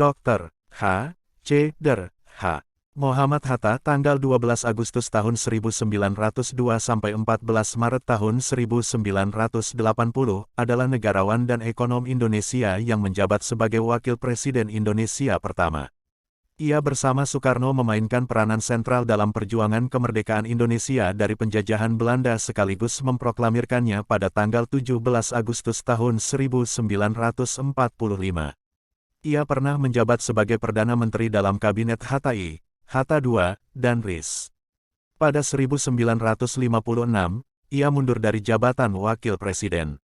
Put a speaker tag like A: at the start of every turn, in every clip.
A: Dr. H. C. Der. H. Muhammad Hatta tanggal 12 Agustus tahun 1902 sampai 14 Maret tahun 1980 adalah negarawan dan ekonom Indonesia yang menjabat sebagai Wakil Presiden Indonesia pertama. Ia bersama Soekarno memainkan peranan sentral dalam perjuangan kemerdekaan Indonesia dari penjajahan Belanda sekaligus memproklamirkannya pada tanggal 17 Agustus tahun 1945. Ia pernah menjabat sebagai Perdana Menteri dalam Kabinet Hatta I, Hatta II, dan RIS. Pada 1956, ia mundur dari jabatan Wakil Presiden.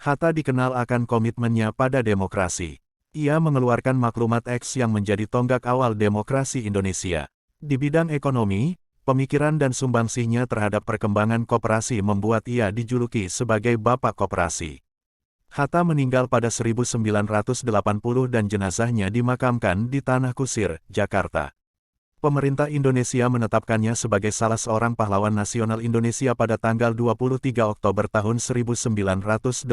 A: Hatta dikenal akan komitmennya pada demokrasi. Ia mengeluarkan Maklumat X yang menjadi tonggak awal demokrasi Indonesia. Di bidang ekonomi, pemikiran dan sumbangsihnya terhadap perkembangan koperasi membuat ia dijuluki sebagai Bapak Koperasi. Hatta meninggal pada 1980 dan jenazahnya dimakamkan di Tanah Kusir, Jakarta. Pemerintah Indonesia menetapkannya sebagai salah seorang pahlawan nasional Indonesia pada tanggal 23 Oktober tahun 1986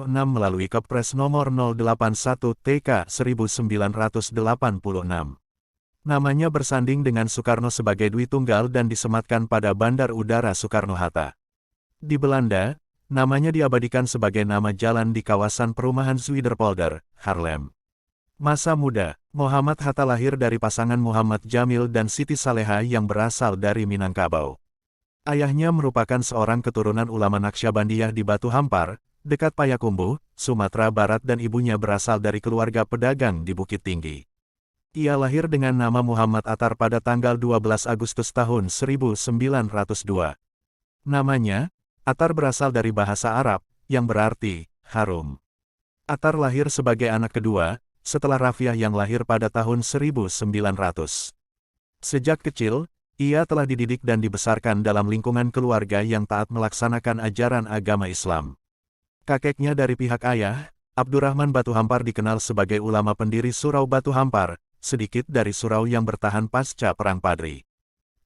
A: melalui Kepres nomor 081 TK 1986. Namanya bersanding dengan Soekarno sebagai Dwi Tunggal dan disematkan pada Bandar Udara Soekarno-Hatta. Di Belanda, namanya diabadikan sebagai nama jalan di kawasan perumahan Zuiderpolder, Haarlem. Masa muda, Muhammad Hatta lahir dari pasangan Muhammad Jamil dan Siti Saleha yang berasal dari Minangkabau. Ayahnya merupakan seorang keturunan ulama Naqsyabandiyah di Batu Hampar, dekat Payakumbuh, Sumatera Barat dan ibunya berasal dari keluarga pedagang di Bukit Tinggi. Ia lahir dengan nama Muhammad Attar pada tanggal 12 Agustus tahun 1902. Namanya, Attar berasal dari bahasa Arab, yang berarti harum. Attar lahir sebagai anak kedua, setelah Rafiah yang lahir pada tahun 1900. Sejak kecil, ia telah dididik dan dibesarkan dalam lingkungan keluarga yang taat melaksanakan ajaran agama Islam. Kakeknya dari pihak ayah, Abdurrahman Batu Hampar dikenal sebagai ulama pendiri Surau Batu Hampar, sedikit dari surau yang bertahan pasca Perang Padri.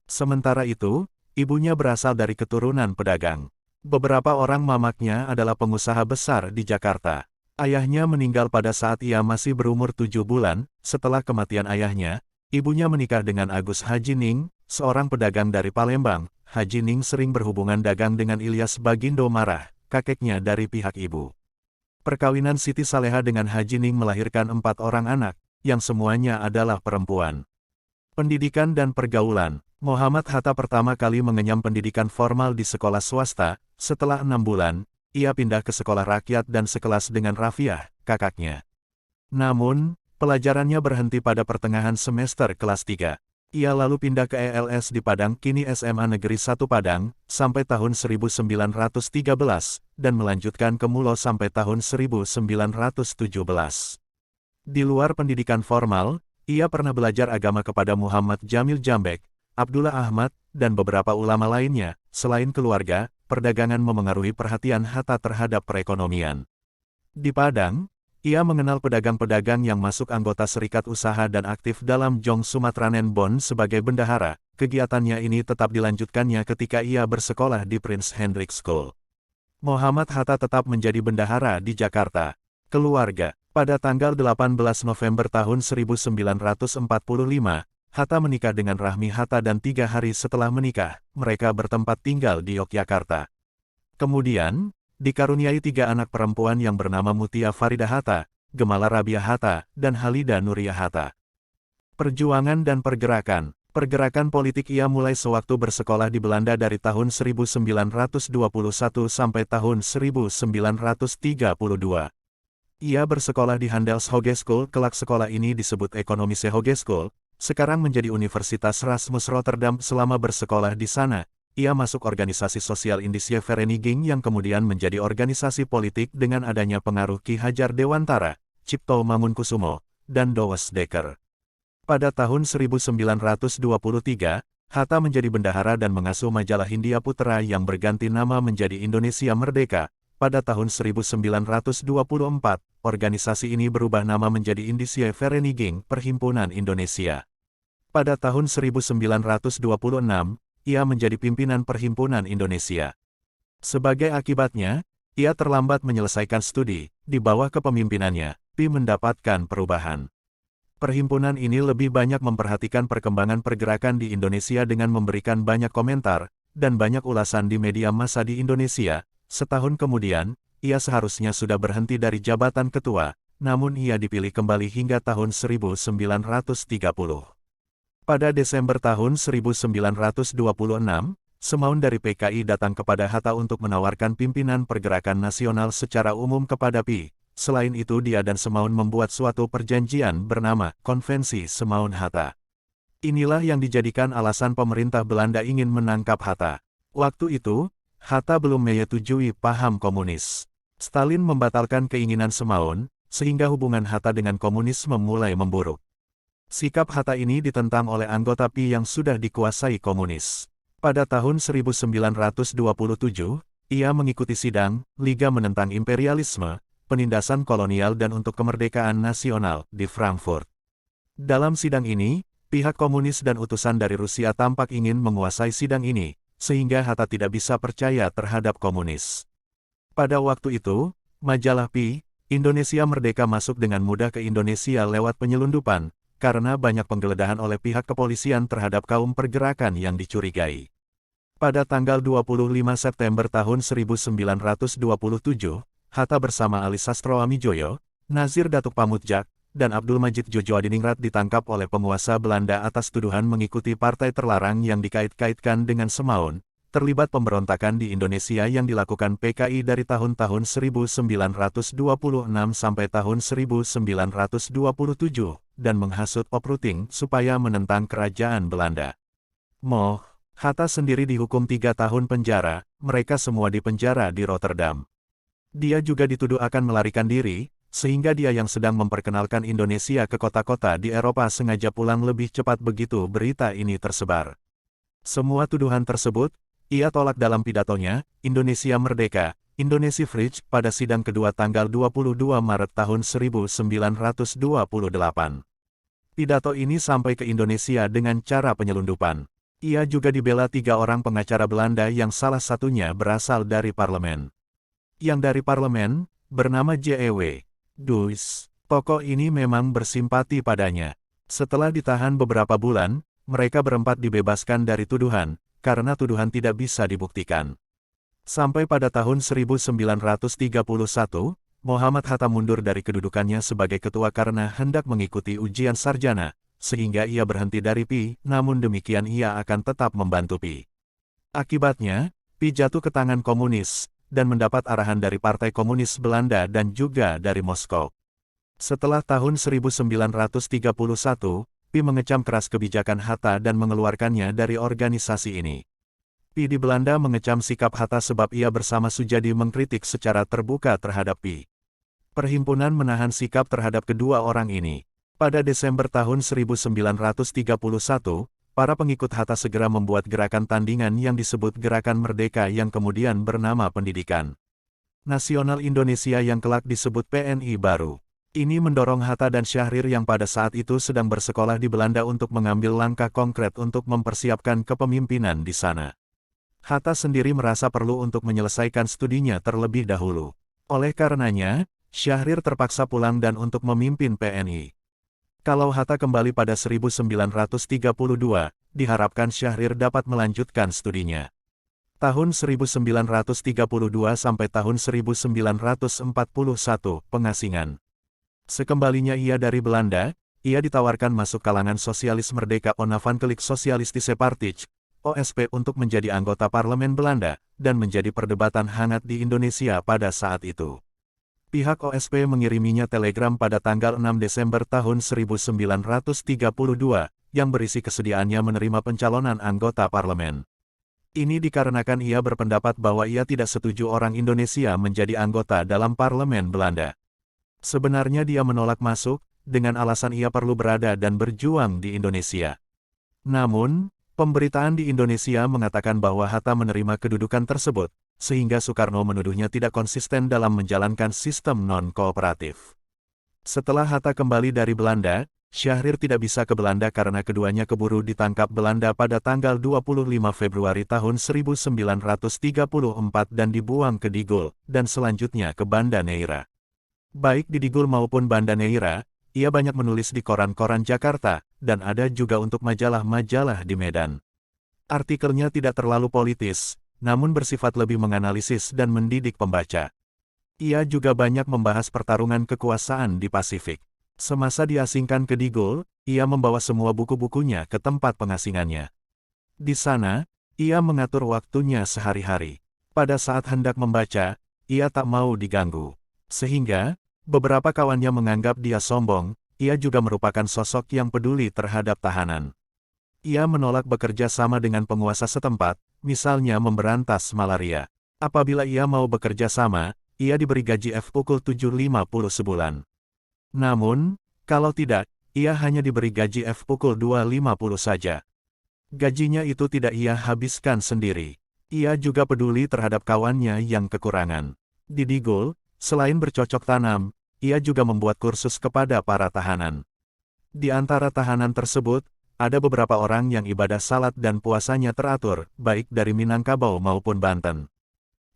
A: Sementara itu, ibunya berasal dari keturunan pedagang. Beberapa orang mamaknya adalah pengusaha besar di Jakarta. Ayahnya meninggal pada saat ia masih berumur 7 bulan, setelah kematian ayahnya, ibunya menikah dengan Agus Haji Ning, seorang pedagang dari Palembang. Haji Ning sering berhubungan dagang dengan Ilyas Bagindo Marah, kakeknya dari pihak ibu. Perkawinan Siti Saleha dengan Haji Ning melahirkan 4 orang anak, yang semuanya adalah perempuan. Pendidikan dan pergaulan, Muhammad Hatta pertama kali mengenyam pendidikan formal di sekolah swasta, setelah 6 bulan, ia pindah ke sekolah rakyat dan sekelas dengan Rafiah, kakaknya. Namun, pelajarannya berhenti pada pertengahan semester kelas 3. Ia lalu pindah ke ELS di Padang kini SMA Negeri 1 Padang, sampai tahun 1913, dan melanjutkan ke Mulo sampai tahun 1917. Di luar pendidikan formal, ia pernah belajar agama kepada Muhammad Jamil Jambek, Abdullah Ahmad, dan beberapa ulama lainnya. Selain keluarga, perdagangan memengaruhi perhatian Hatta terhadap perekonomian. Di Padang, ia mengenal pedagang-pedagang yang masuk anggota serikat usaha dan aktif dalam Jong Sumatranen Bond sebagai bendahara. Kegiatannya ini tetap dilanjutkannya ketika ia bersekolah di Prince Hendrik School. Muhammad Hatta tetap menjadi bendahara di Jakarta. Keluarga, pada tanggal 18 November tahun 1945, Hatta menikah dengan Rahmi Hatta dan 3 hari setelah menikah, mereka bertempat tinggal di Yogyakarta. Kemudian, dikaruniai 3 anak perempuan yang bernama Mutia Farida Hatta, Gemala Rabiah Hatta, dan Halida Nuria Hatta. Perjuangan dan pergerakan. Pergerakan politik ia mulai sewaktu bersekolah di Belanda dari tahun 1921 sampai tahun 1932. Ia bersekolah di Handels Hogeschool, kelak sekolah ini disebut Ekonomische Hogeschool, sekarang menjadi Universitas Erasmus Rotterdam. Selama bersekolah di sana, ia masuk organisasi sosial Indische Vereniging yang kemudian menjadi organisasi politik dengan adanya pengaruh Ki Hajar Dewantara, Cipto Mangunkusumo, dan Douwes Dekker. Pada tahun 1923, Hatta menjadi bendahara dan mengasuh majalah Hindia Putra yang berganti nama menjadi Indonesia Merdeka. Pada tahun 1924, organisasi ini berubah nama menjadi Indische Vereniging Perhimpunan Indonesia. Pada tahun 1926, ia menjadi pimpinan Perhimpunan Indonesia. Sebagai akibatnya, ia terlambat menyelesaikan studi. Di bawah kepemimpinannya, PI mendapatkan perubahan. Perhimpunan ini lebih banyak memperhatikan perkembangan pergerakan di Indonesia dengan memberikan banyak komentar dan banyak ulasan di media massa di Indonesia. Setahun kemudian, ia seharusnya sudah berhenti dari jabatan ketua, namun ia dipilih kembali hingga tahun 1930. Pada Desember tahun 1926, Semaun dari PKI datang kepada Hatta untuk menawarkan pimpinan pergerakan nasional secara umum kepada PI. Selain itu dia dan Semaun membuat suatu perjanjian bernama Konvensi Semaun-Hatta. Inilah yang dijadikan alasan pemerintah Belanda ingin menangkap Hatta. Waktu itu, Hatta belum menyetujui paham komunis. Stalin membatalkan keinginan Semaun, sehingga hubungan Hatta dengan komunisme mulai memburuk. Sikap Hatta ini ditentang oleh anggota PI yang sudah dikuasai komunis. Pada tahun 1927, ia mengikuti sidang Liga Menentang Imperialisme, Penindasan Kolonial dan untuk Kemerdekaan Nasional di Frankfurt. Dalam sidang ini, pihak komunis dan utusan dari Rusia tampak ingin menguasai sidang ini, sehingga Hatta tidak bisa percaya terhadap komunis. Pada waktu itu, majalah PI, Indonesia Merdeka masuk dengan mudah ke Indonesia lewat penyelundupan, karena banyak penggeledahan oleh pihak kepolisian terhadap kaum pergerakan yang dicurigai. Pada tanggal 25 September tahun 1927, Hatta bersama Ali Sastroamijoyo, Nazir Datuk Pamudjak, dan Abdul Majid Jojoadiningrat ditangkap oleh penguasa Belanda atas tuduhan mengikuti partai terlarang yang dikait-kaitkan dengan Semaun, terlibat pemberontakan di Indonesia yang dilakukan PKI dari tahun-tahun 1926 sampai tahun 1927, dan menghasut Opruting supaya menentang kerajaan Belanda. Hatta sendiri dihukum 3 tahun penjara, mereka semua dipenjara di Rotterdam. Dia juga dituduh akan melarikan diri, sehingga dia yang sedang memperkenalkan Indonesia ke kota-kota di Eropa sengaja pulang lebih cepat begitu berita ini tersebar. Semua tuduhan tersebut, ia tolak dalam pidatonya, Indonesia Merdeka, Indonesia Vrij, pada sidang kedua tanggal 22 Maret tahun 1928. Pidato ini sampai ke Indonesia dengan cara penyelundupan. Ia juga dibela 3 orang pengacara Belanda yang salah satunya berasal dari parlemen. Yang dari parlemen, bernama J.E.W. Duys. Tokoh ini memang bersimpati padanya. Setelah ditahan beberapa bulan, mereka berempat dibebaskan dari tuduhan, karena tuduhan tidak bisa dibuktikan. Sampai pada tahun 1931, Muhammad Hatta mundur dari kedudukannya sebagai ketua karena hendak mengikuti ujian sarjana, sehingga ia berhenti dari PI, namun demikian ia akan tetap membantu PI. Akibatnya, PI jatuh ke tangan komunis, dan mendapat arahan dari Partai Komunis Belanda dan juga dari Moskow. Setelah tahun 1931, PI mengecam keras kebijakan Hatta dan mengeluarkannya dari organisasi ini. PI di Belanda mengecam sikap Hatta sebab ia bersama Sujadi mengkritik secara terbuka terhadap PI. Perhimpunan menahan sikap terhadap kedua orang ini. Pada Desember tahun 1931, para pengikut Hatta segera membuat gerakan tandingan yang disebut Gerakan Merdeka yang kemudian bernama Pendidikan Nasional Indonesia yang kelak disebut PNI baru. Ini mendorong Hatta dan Syahrir yang pada saat itu sedang bersekolah di Belanda untuk mengambil langkah konkret untuk mempersiapkan kepemimpinan di sana. Hatta sendiri merasa perlu untuk menyelesaikan studinya terlebih dahulu. Oleh karenanya, Syahrir terpaksa pulang dan untuk memimpin PNI. Kalau Hatta kembali pada 1932, diharapkan Syahrir dapat melanjutkan studinya. Tahun 1932 sampai tahun 1941, pengasingan. Sekembalinya ia dari Belanda, ia ditawarkan masuk kalangan Sosialis Merdeka Onafhankelijk Socialistische Partij, OSP untuk menjadi anggota parlemen Belanda, dan menjadi perdebatan hangat di Indonesia pada saat itu. Pihak OSP mengiriminya telegram pada tanggal 6 Desember tahun 1932, yang berisi kesediaannya menerima pencalonan anggota parlemen. Ini dikarenakan ia berpendapat bahwa ia tidak setuju orang Indonesia menjadi anggota dalam parlemen Belanda. Sebenarnya dia menolak masuk, dengan alasan ia perlu berada dan berjuang di Indonesia. Namun, pemberitaan di Indonesia mengatakan bahwa Hatta menerima kedudukan tersebut, sehingga Soekarno menuduhnya tidak konsisten dalam menjalankan sistem non-kooperatif. Setelah Hatta kembali dari Belanda, Syahrir tidak bisa ke Belanda karena keduanya keburu ditangkap Belanda pada tanggal 25 Februari tahun 1934 dan dibuang ke Digul, dan selanjutnya ke Banda Neira. Baik di Digul maupun Banda Neira, ia banyak menulis di koran-koran Jakarta, dan ada juga untuk majalah-majalah di Medan. Artikelnya tidak terlalu politis, namun bersifat lebih menganalisis dan mendidik pembaca. Ia juga banyak membahas pertarungan kekuasaan di Pasifik. Semasa diasingkan ke Digul, ia membawa semua buku-bukunya ke tempat pengasingannya. Di sana, ia mengatur waktunya sehari-hari. Pada saat hendak membaca, ia tak mau diganggu. Sehingga, beberapa kawannya menganggap dia sombong. Ia juga merupakan sosok yang peduli terhadap tahanan. Ia menolak bekerja sama dengan penguasa setempat, misalnya memberantas malaria. Apabila ia mau bekerja sama, ia diberi gaji pukul 7.50 sebulan. Namun, kalau tidak, ia hanya diberi gaji pukul 2.50 saja. Gajinya itu tidak ia habiskan sendiri. Ia juga peduli terhadap kawannya yang kekurangan. Di Digul, selain bercocok tanam, ia juga membuat kursus kepada para tahanan. Di antara tahanan tersebut, ada beberapa orang yang ibadah salat dan puasanya teratur, baik dari Minangkabau maupun Banten.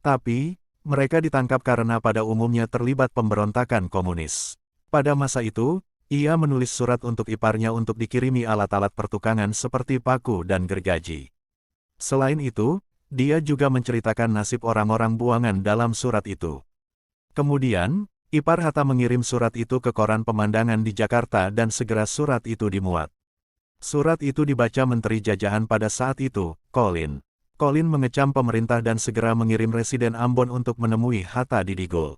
A: Tapi, mereka ditangkap karena pada umumnya terlibat pemberontakan komunis. Pada masa itu, ia menulis surat untuk iparnya untuk dikirimi alat-alat pertukangan seperti paku dan gergaji. Selain itu, dia juga menceritakan nasib orang-orang buangan dalam surat itu. Kemudian, ipar Hatta mengirim surat itu ke koran Pemandangan di Jakarta dan segera surat itu dimuat. Surat itu dibaca Menteri Jajahan pada saat itu, Colin. Colin mengecam pemerintah dan segera mengirim Residen Ambon untuk menemui Hatta di Digul.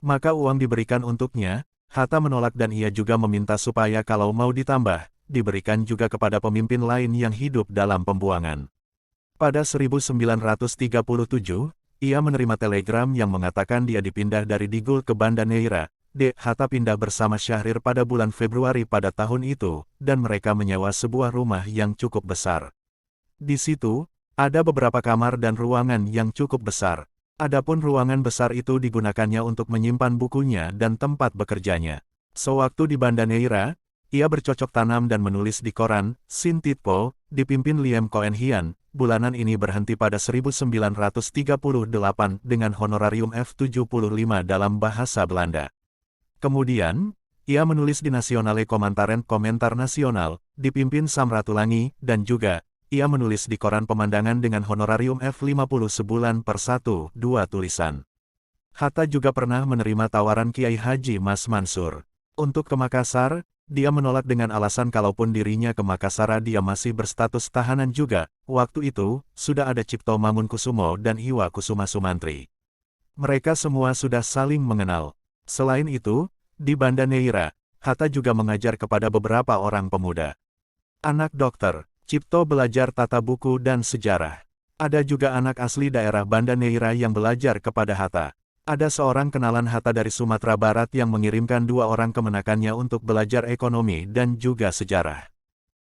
A: Maka uang diberikan untuknya, Hatta menolak dan ia juga meminta supaya kalau mau ditambah, diberikan juga kepada pemimpin lain yang hidup dalam pembuangan. Pada 1937, ia menerima telegram yang mengatakan dia dipindah dari Digul ke Banda Neira. Hatta pindah bersama Syahrir pada bulan Februari pada tahun itu, dan mereka menyewa sebuah rumah yang cukup besar. Di situ, ada beberapa kamar dan ruangan yang cukup besar. Adapun ruangan besar itu digunakannya untuk menyimpan bukunya dan tempat bekerjanya. Sewaktu di Banda Neira, ia bercocok tanam dan menulis di koran, Sintitpo, dipimpin Liem Koen Hian. Bulanan ini berhenti pada 1938 dengan honorarium F75 dalam bahasa Belanda. Kemudian, ia menulis di Nasionale Komantaren Komentar Nasional, dipimpin Sam Ratulangi, dan juga, ia menulis di koran Pemandangan dengan honorarium F50 sebulan per 1-2 tulisan. Hatta juga pernah menerima tawaran Kiai Haji Mas Mansur untuk ke Makassar. Dia menolak dengan alasan kalaupun dirinya ke Makassar dia masih berstatus tahanan juga. Waktu itu, sudah ada Cipto Mangunkusumo dan Iwa Kusuma Sumantri. Mereka semua sudah saling mengenal. Selain itu, di Banda Neira, Hatta juga mengajar kepada beberapa orang pemuda. Anak dokter, Cipto belajar tata buku dan sejarah. Ada juga anak asli daerah Banda Neira yang belajar kepada Hatta. Ada seorang kenalan Hatta dari Sumatera Barat yang mengirimkan 2 orang kemenakannya untuk belajar ekonomi dan juga sejarah.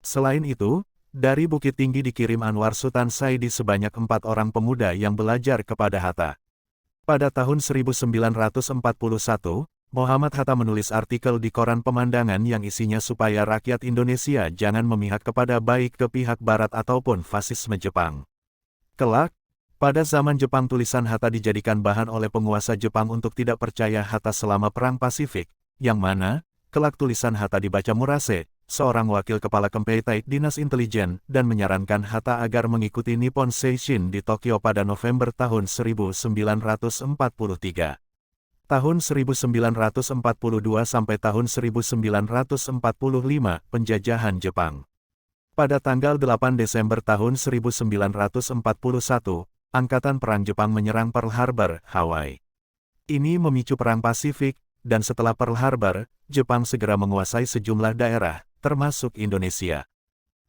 A: Selain itu, dari Bukit Tinggi dikirim Anwar Sultan Saidi sebanyak 4 orang pemuda yang belajar kepada Hatta. Pada tahun 1941, Muhammad Hatta menulis artikel di koran Pemandangan yang isinya supaya rakyat Indonesia jangan memihak kepada baik ke pihak Barat ataupun fasisme Jepang. Kelak, pada zaman Jepang tulisan Hatta dijadikan bahan oleh penguasa Jepang untuk tidak percaya Hatta selama Perang Pasifik, yang mana, kelak tulisan Hatta dibaca Murase, seorang wakil kepala Kempeitai Dinas Intelijen, dan menyarankan Hatta agar mengikuti Nippon Seishin di Tokyo pada November tahun 1943. Tahun 1942 sampai tahun 1945, penjajahan Jepang. Pada tanggal 8 Desember tahun 1941, Angkatan Perang Jepang menyerang Pearl Harbor, Hawaii. Ini memicu Perang Pasifik, dan setelah Pearl Harbor, Jepang segera menguasai sejumlah daerah, termasuk Indonesia.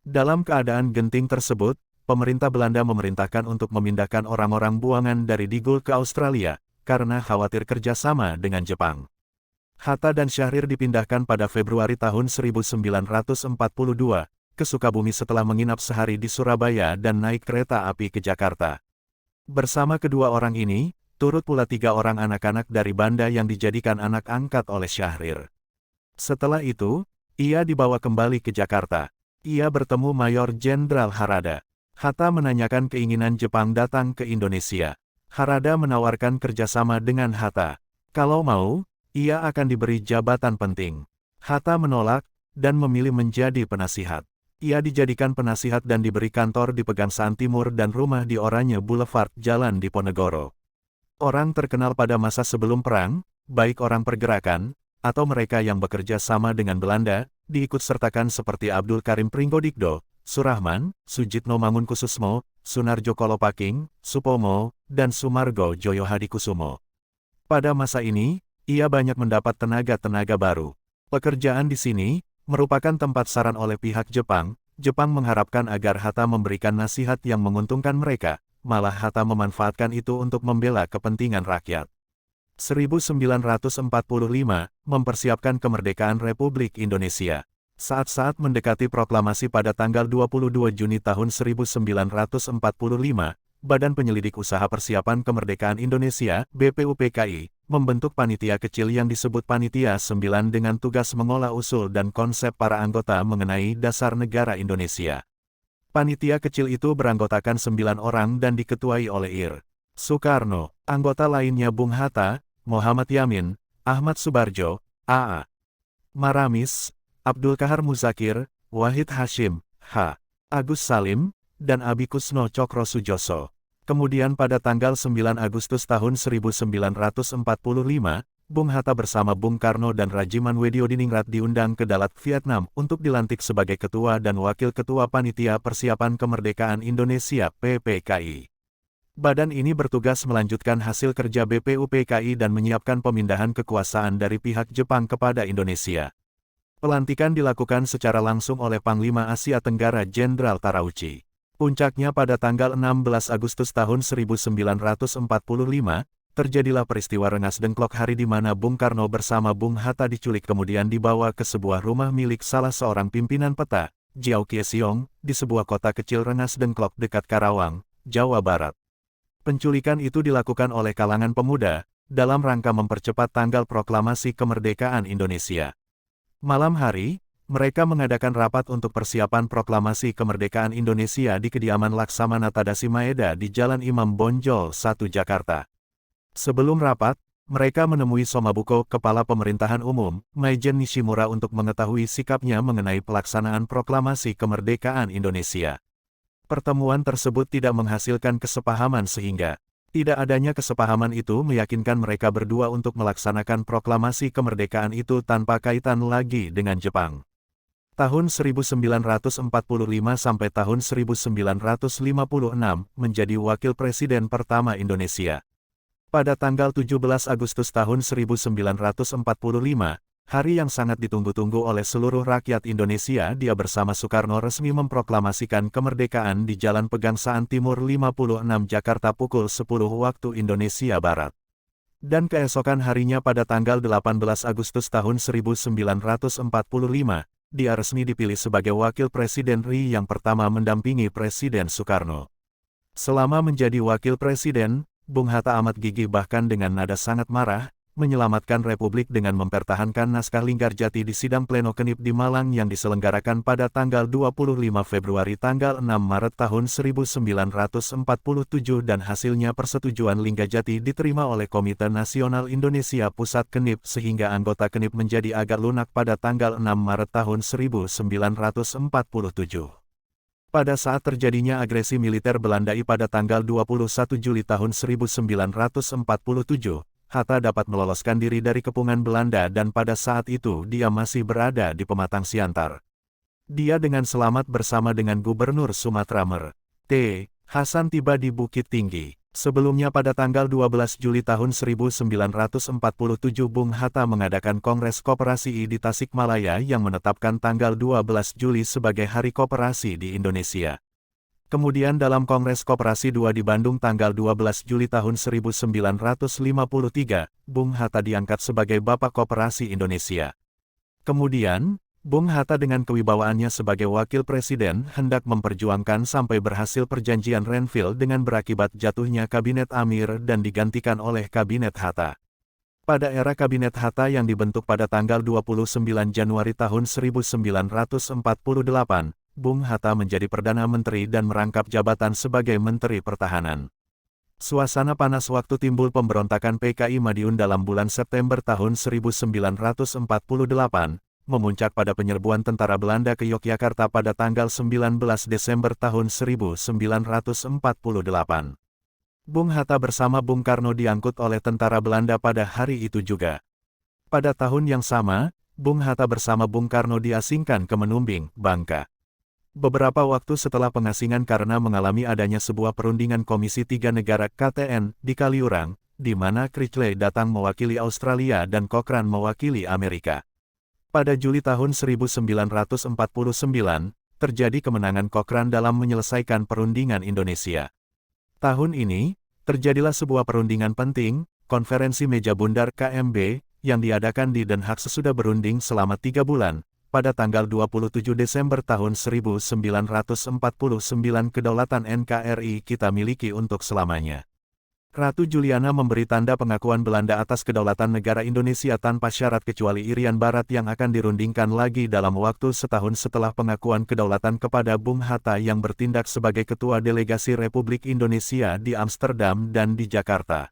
A: Dalam keadaan genting tersebut, pemerintah Belanda memerintahkan untuk memindahkan orang-orang buangan dari Digul ke Australia, karena khawatir kerjasama dengan Jepang. Hatta dan Syahrir dipindahkan pada Februari tahun 1942, ke Sukabumi setelah menginap sehari di Surabaya dan naik kereta api ke Jakarta. Bersama kedua orang ini, turut pula 3 orang anak-anak dari Banda yang dijadikan anak angkat oleh Syahrir. Setelah itu, ia dibawa kembali ke Jakarta. Ia bertemu Mayor Jenderal Harada. Hatta menanyakan keinginan Jepang datang ke Indonesia. Harada menawarkan kerjasama dengan Hatta. Kalau mau, ia akan diberi jabatan penting. Hatta menolak, dan memilih menjadi penasihat. Ia dijadikan penasihat dan diberi kantor di Pegangsaan Timur dan rumah di Oranye Boulevard, Jalan Diponegoro. Orang terkenal pada masa sebelum perang, baik orang pergerakan, atau mereka yang bekerja sama dengan Belanda, diikutsertakan seperti Abdul Karim Pringgodikdo, Surahman, Sujitno Mangunkusumo, Sunarjo Kolopaking, Supomo, dan Sumargo Joyo Hadikusumo. Pada masa ini, ia banyak mendapat tenaga-tenaga baru. Pekerjaan di sini merupakan tempat saran oleh pihak Jepang. Jepang mengharapkan agar Hatta memberikan nasihat yang menguntungkan mereka, malah Hatta memanfaatkan itu untuk membela kepentingan rakyat. 1945, mempersiapkan kemerdekaan Republik Indonesia. Saat-saat mendekati proklamasi pada tanggal 22 Juni tahun 1945, Badan Penyelidik Usaha Persiapan Kemerdekaan Indonesia, BPUPKI, membentuk panitia kecil yang disebut Panitia 9 dengan tugas mengolah usul dan konsep para anggota mengenai dasar negara Indonesia. Panitia kecil itu beranggotakan 9 orang dan diketuai oleh Ir. Soekarno. Anggota lainnya Bung Hatta, Muhammad Yamin, Ahmad Subarjo, A.A. Maramis, Abdul Kahar Muzakir, Wahid Hashim, H. Agus Salim, dan Abi Kusno Cokro Sujoso. Kemudian pada tanggal 9 Agustus tahun 1945, Bung Hatta bersama Bung Karno dan Rajiman Wediodiningrat diundang ke Dalat, Vietnam untuk dilantik sebagai Ketua dan Wakil Ketua Panitia Persiapan Kemerdekaan Indonesia (PPKI). Badan ini bertugas melanjutkan hasil kerja BPUPKI dan menyiapkan pemindahan kekuasaan dari pihak Jepang kepada Indonesia. Pelantikan dilakukan secara langsung oleh Panglima Asia Tenggara Jenderal Tarauchi. Puncaknya pada tanggal 16 Agustus tahun 1945, terjadilah peristiwa Rengas Dengklok, hari di mana Bung Karno bersama Bung Hatta diculik kemudian dibawa ke sebuah rumah milik salah seorang pimpinan peta, Jiao Kiesiong, di sebuah kota kecil Rengas Dengklok dekat Karawang, Jawa Barat. Penculikan itu dilakukan oleh kalangan pemuda, dalam rangka mempercepat tanggal proklamasi kemerdekaan Indonesia. Malam hari, mereka mengadakan rapat untuk persiapan proklamasi kemerdekaan Indonesia di kediaman Laksamana Tadashi Maeda di Jalan Imam Bonjol 1 Jakarta. Sebelum rapat, mereka menemui Somabuko, Kepala Pemerintahan Umum, Maijen Nishimura untuk mengetahui sikapnya mengenai pelaksanaan proklamasi kemerdekaan Indonesia. Pertemuan tersebut tidak menghasilkan kesepahaman sehingga tidak adanya kesepahaman itu meyakinkan mereka berdua untuk melaksanakan proklamasi kemerdekaan itu tanpa kaitan lagi dengan Jepang. Tahun 1945 sampai tahun 1956 menjadi Wakil Presiden pertama Indonesia. Pada tanggal 17 Agustus tahun 1945, hari yang sangat ditunggu-tunggu oleh seluruh rakyat Indonesia, dia bersama Soekarno resmi memproklamasikan kemerdekaan di Jalan Pegangsaan Timur 56 Jakarta pukul 10 waktu Indonesia Barat. Dan keesokan harinya pada tanggal 18 Agustus tahun 1945, dia resmi dipilih sebagai Wakil Presiden RI yang pertama mendampingi Presiden Soekarno. Selama menjadi Wakil Presiden, Bung Hatta amat gigih bahkan dengan nada sangat marah, menyelamatkan Republik dengan mempertahankan naskah Linggarjati di sidang pleno Kenip di Malang yang diselenggarakan pada tanggal 25 Februari tanggal 6 Maret tahun 1947 dan hasilnya persetujuan Linggarjati diterima oleh Komite Nasional Indonesia Pusat Kenip sehingga anggota Kenip menjadi agak lunak pada tanggal 6 Maret tahun 1947. Pada saat terjadinya agresi militer Belanda pada tanggal 21 Juli tahun 1947, Hatta dapat meloloskan diri dari kepungan Belanda dan pada saat itu dia masih berada di Pematang Siantar. Dia dengan selamat bersama dengan Gubernur Sumatera Mer. T. Hasan tiba di Bukit Tinggi. Sebelumnya pada tanggal 12 Juli tahun 1947 Bung Hatta mengadakan Kongres Koperasi I di Tasikmalaya yang menetapkan tanggal 12 Juli sebagai Hari Koperasi di Indonesia. Kemudian dalam Kongres Koperasi II di Bandung tanggal 12 Juli tahun 1953, Bung Hatta diangkat sebagai Bapak Koperasi Indonesia. Kemudian, Bung Hatta dengan kewibawaannya sebagai Wakil Presiden hendak memperjuangkan sampai berhasil Perjanjian Renville dengan berakibat jatuhnya Kabinet Amir dan digantikan oleh Kabinet Hatta. Pada era Kabinet Hatta yang dibentuk pada tanggal 29 Januari tahun 1948, Bung Hatta menjadi Perdana Menteri dan merangkap jabatan sebagai Menteri Pertahanan. Suasana panas waktu timbul pemberontakan PKI Madiun dalam bulan September tahun 1948, memuncak pada penyerbuan tentara Belanda ke Yogyakarta pada tanggal 19 Desember tahun 1948. Bung Hatta bersama Bung Karno diangkut oleh tentara Belanda pada hari itu juga. Pada tahun yang sama, Bung Hatta bersama Bung Karno diasingkan ke Menumbing, Bangka. Beberapa waktu setelah pengasingan karena mengalami adanya sebuah perundingan Komisi Tiga Negara KTN di Kaliurang, di mana Critchley datang mewakili Australia dan Cochrane mewakili Amerika. Pada Juli tahun 1949, terjadi kemenangan Cochrane dalam menyelesaikan perundingan Indonesia. Tahun ini, terjadilah sebuah perundingan penting, Konferensi Meja Bundar KMB, yang diadakan di Den Haag sesudah berunding selama 3 bulan. Pada tanggal 27 Desember tahun 1949 kedaulatan NKRI kita miliki untuk selamanya. Ratu Juliana memberi tanda pengakuan Belanda atas kedaulatan negara Indonesia tanpa syarat kecuali Irian Barat yang akan dirundingkan lagi dalam waktu setahun setelah pengakuan kedaulatan kepada Bung Hatta yang bertindak sebagai Ketua Delegasi Republik Indonesia di Amsterdam dan di Jakarta.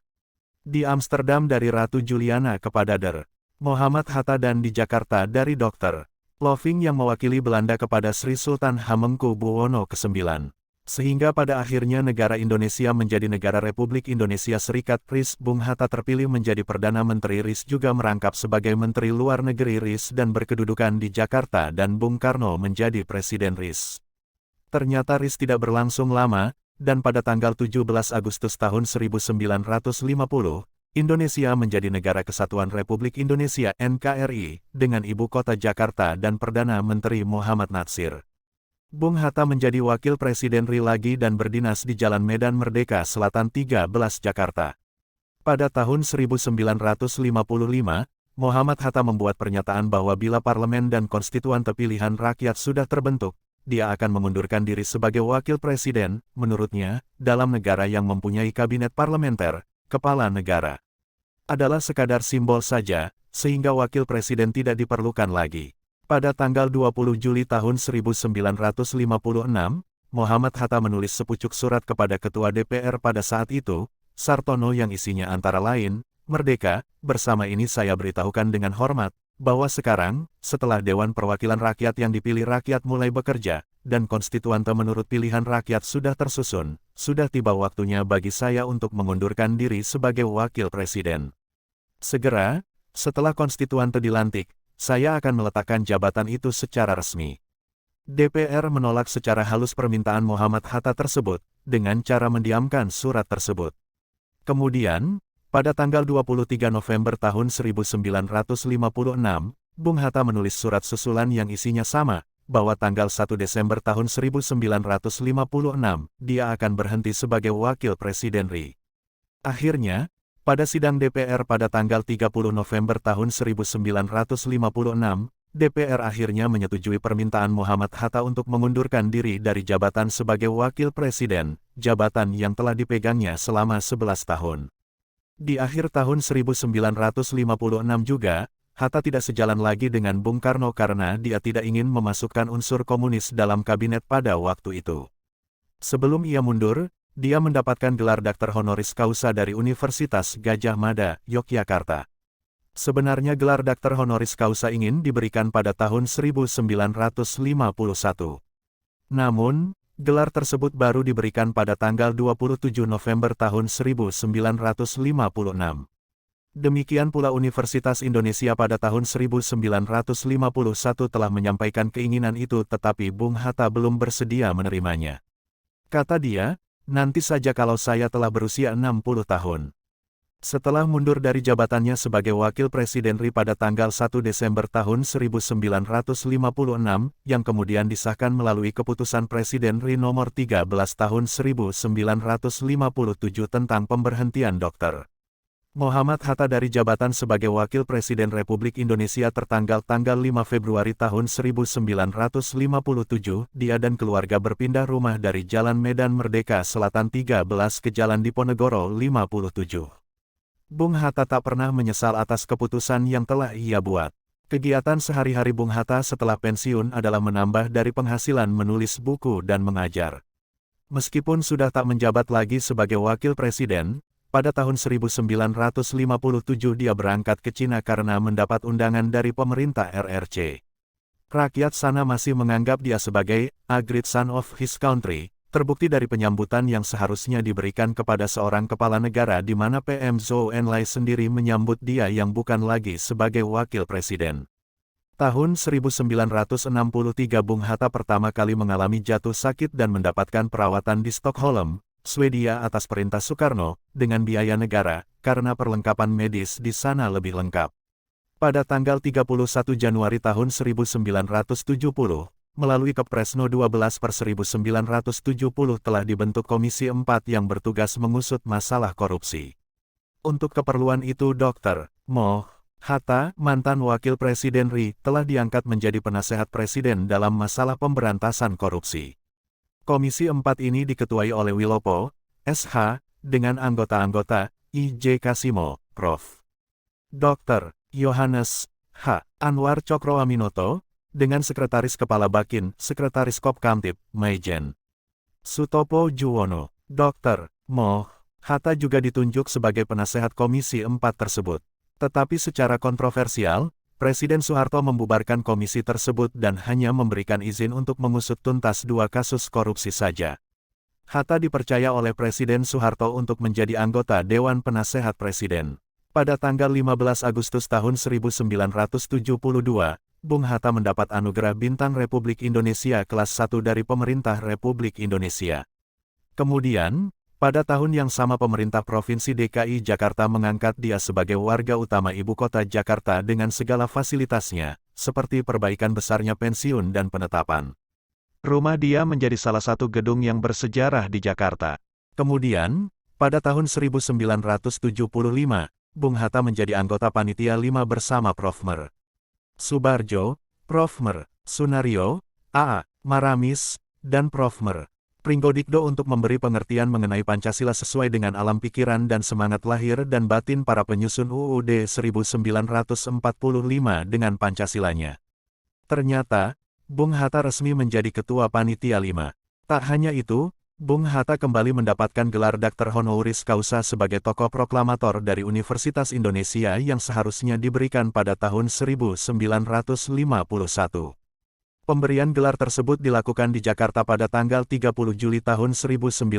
A: Di Amsterdam dari Ratu Juliana kepada Dr. Muhammad Hatta dan di Jakarta dari Dr. Loving yang mewakili Belanda kepada Sri Sultan Hamengkubuwono ke-9. Sehingga pada akhirnya negara Indonesia menjadi negara Republik Indonesia Serikat RIS. Bung Hatta terpilih menjadi Perdana Menteri RIS juga merangkap sebagai Menteri Luar Negeri RIS dan berkedudukan di Jakarta dan Bung Karno menjadi Presiden RIS. Ternyata RIS tidak berlangsung lama, dan pada tanggal 17 Agustus tahun 1950, Indonesia menjadi Negara Kesatuan Republik Indonesia NKRI, dengan ibu kota Jakarta dan Perdana Menteri Muhammad Natsir. Bung Hatta menjadi Wakil Presiden RI lagi dan berdinas di Jalan Medan Merdeka Selatan 13 Jakarta. Pada tahun 1955, Muhammad Hatta membuat pernyataan bahwa bila parlemen dan konstituan pilihan rakyat sudah terbentuk, dia akan mengundurkan diri sebagai Wakil Presiden. Menurutnya, dalam negara yang mempunyai kabinet parlementer, kepala negara adalah sekadar simbol saja, sehingga wakil presiden tidak diperlukan lagi. Pada tanggal 20 Juli tahun 1956, Muhammad Hatta menulis sepucuk surat kepada Ketua DPR pada saat itu, Sartono yang isinya antara lain, Merdeka, bersama ini saya beritahukan dengan hormat, bahwa sekarang, setelah Dewan Perwakilan Rakyat yang dipilih rakyat mulai bekerja, dan konstituante menurut pilihan rakyat sudah tersusun, sudah tiba waktunya bagi saya untuk mengundurkan diri sebagai wakil presiden. Segera, setelah konstituante dilantik, saya akan meletakkan jabatan itu secara resmi. DPR menolak secara halus permintaan Muhammad Hatta tersebut, dengan cara mendiamkan surat tersebut. Kemudian, pada tanggal 23 November tahun 1956, Bung Hatta menulis surat susulan yang isinya sama, bahwa tanggal 1 Desember tahun 1956, dia akan berhenti sebagai Wakil Presiden RI. Akhirnya, pada sidang DPR pada tanggal 30 November tahun 1956, DPR akhirnya menyetujui permintaan Muhammad Hatta untuk mengundurkan diri dari jabatan sebagai Wakil Presiden, jabatan yang telah dipegangnya selama 11 tahun. Di akhir tahun 1956 juga, Hatta tidak sejalan lagi dengan Bung Karno karena dia tidak ingin memasukkan unsur komunis dalam kabinet pada waktu itu. Sebelum ia mundur, dia mendapatkan gelar Dr. Honoris Causa dari Universitas Gadjah Mada, Yogyakarta. Sebenarnya gelar Dr. Honoris Causa ingin diberikan pada tahun 1951. Namun, gelar tersebut baru diberikan pada tanggal 27 November tahun 1956. Demikian pula Universitas Indonesia pada tahun 1951 telah menyampaikan keinginan itu tetapi Bung Hatta belum bersedia menerimanya. Kata dia, nanti saja kalau saya telah berusia 60 tahun. Setelah mundur dari jabatannya sebagai Wakil Presiden RI pada tanggal 1 Desember tahun 1956, yang kemudian disahkan melalui Keputusan Presiden RI nomor 13 tahun 1957 tentang pemberhentian Dr. Muhammad Hatta dari jabatan sebagai Wakil Presiden Republik Indonesia tertanggal 5 Februari tahun 1957, dia dan keluarga berpindah rumah dari Jalan Medan Merdeka Selatan 13 ke Jalan Diponegoro 57. Bung Hatta tak pernah menyesal atas keputusan yang telah ia buat. Kegiatan sehari-hari Bung Hatta setelah pensiun adalah menambah dari penghasilan menulis buku dan mengajar. Meskipun sudah tak menjabat lagi sebagai Wakil Presiden, Pada tahun 1957 dia berangkat ke Cina karena mendapat undangan dari pemerintah RRC. Rakyat sana masih menganggap dia sebagai a great son of his country, terbukti dari penyambutan yang seharusnya diberikan kepada seorang kepala negara di mana PM Zhou Enlai sendiri menyambut dia yang bukan lagi sebagai wakil presiden. Tahun 1963 Bung Hatta pertama kali mengalami jatuh sakit dan mendapatkan perawatan di Stockholm, Swedia atas perintah Soekarno, dengan biaya negara, karena perlengkapan medis di sana lebih lengkap. Pada tanggal 31 Januari tahun 1970, melalui Kepres No. 12/1970 telah dibentuk Komisi 4 yang bertugas mengusut masalah korupsi. Untuk keperluan itu Dr. Moh Hatta, mantan Wakil Presiden RI, telah diangkat menjadi penasehat Presiden dalam masalah pemberantasan korupsi. Komisi 4 ini diketuai oleh Wilopo, SH, dengan anggota-anggota, I.J. Kasimo, Prof. Dr. Yohanes H. Anwar Cokroaminoto, dengan Sekretaris Kepala Bakin, Sekretaris Kopkamtib, Maijen Sutopo Juwono. Dr. Moh Hatta juga ditunjuk sebagai penasehat Komisi 4 tersebut. Tetapi secara kontroversial, Presiden Soeharto membubarkan komisi tersebut dan hanya memberikan izin untuk mengusut tuntas 2 kasus korupsi saja. Hatta dipercaya oleh Presiden Soeharto untuk menjadi anggota Dewan Penasehat Presiden. Pada tanggal 15 Agustus tahun 1972, Bung Hatta mendapat anugerah Bintang Republik Indonesia kelas 1 dari Pemerintah Republik Indonesia. Kemudian, pada tahun yang sama pemerintah Provinsi DKI Jakarta mengangkat dia sebagai warga utama ibu kota Jakarta dengan segala fasilitasnya, seperti perbaikan besarnya pensiun dan penetapan. Rumah dia menjadi salah satu gedung yang bersejarah di Jakarta. Kemudian, pada tahun 1975, Bung Hatta menjadi anggota Panitia 5 bersama Prof. Mer. Subarjo, Prof. Mer. Sunario, A.A. Maramis, dan Prof. Mer. Pringgodikdo untuk memberi pengertian mengenai Pancasila sesuai dengan alam pikiran dan semangat lahir dan batin para penyusun UUD 1945 dengan Pancasilanya. Ternyata, Bung Hatta resmi menjadi Ketua Panitia 5. Tak hanya itu, Bung Hatta kembali mendapatkan gelar Doctor Honoris Causa sebagai tokoh proklamator dari Universitas Indonesia yang seharusnya diberikan pada tahun 1951. Pemberian gelar tersebut dilakukan di Jakarta pada tanggal 30 Juli tahun 1975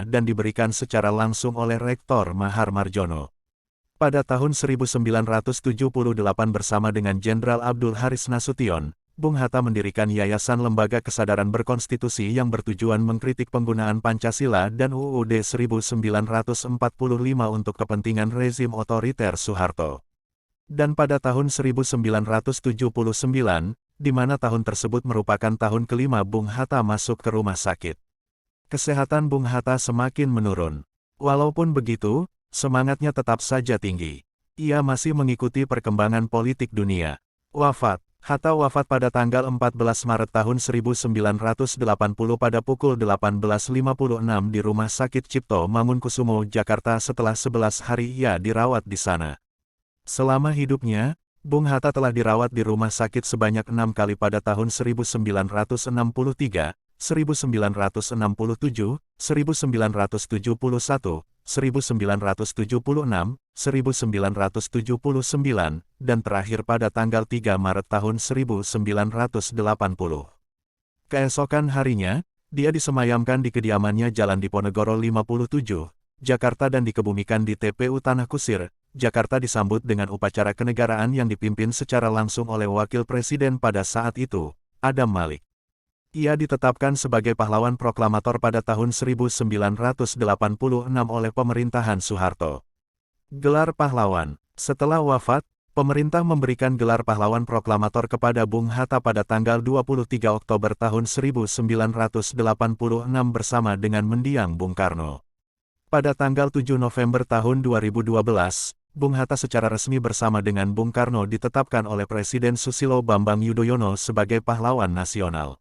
A: dan diberikan secara langsung oleh Rektor Mahar Marjono. Pada tahun 1978 bersama dengan Jenderal Abdul Haris Nasution, Bung Hatta mendirikan Yayasan Lembaga Kesadaran Berkonstitusi yang bertujuan mengkritik penggunaan Pancasila dan UUD 1945 untuk kepentingan rezim otoriter Soeharto. Dan pada tahun 1979, di mana tahun tersebut merupakan tahun kelima Bung Hatta masuk ke rumah sakit. Kesehatan Bung Hatta semakin menurun. Walaupun begitu, semangatnya tetap saja tinggi. Ia masih mengikuti perkembangan politik dunia. Hatta wafat pada tanggal 14 Maret tahun 1980 pada pukul 18.56 di Rumah Sakit Cipto Mangunkusumo, Jakarta setelah 11 hari ia dirawat di sana. Selama hidupnya, Bung Hatta telah dirawat di rumah sakit sebanyak 6 kali pada tahun 1963, 1967, 1971, 1976, 1979, dan terakhir pada tanggal 3 Maret tahun 1980. Keesokan harinya, dia disemayamkan di kediamannya Jalan Diponegoro 57, Jakarta dan dikebumikan di TPU Tanah Kusir, Jakarta disambut dengan upacara kenegaraan yang dipimpin secara langsung oleh Wakil Presiden pada saat itu, Adam Malik. Ia ditetapkan sebagai pahlawan proklamator pada tahun 1986 oleh pemerintahan Soeharto. Gelar pahlawan. Setelah wafat, pemerintah memberikan gelar pahlawan proklamator kepada Bung Hatta pada tanggal 23 Oktober tahun 1986 bersama dengan mendiang Bung Karno. Pada tanggal 7 November tahun 2012, Bung Hatta secara resmi bersama dengan Bung Karno ditetapkan oleh Presiden Susilo Bambang Yudhoyono sebagai pahlawan nasional.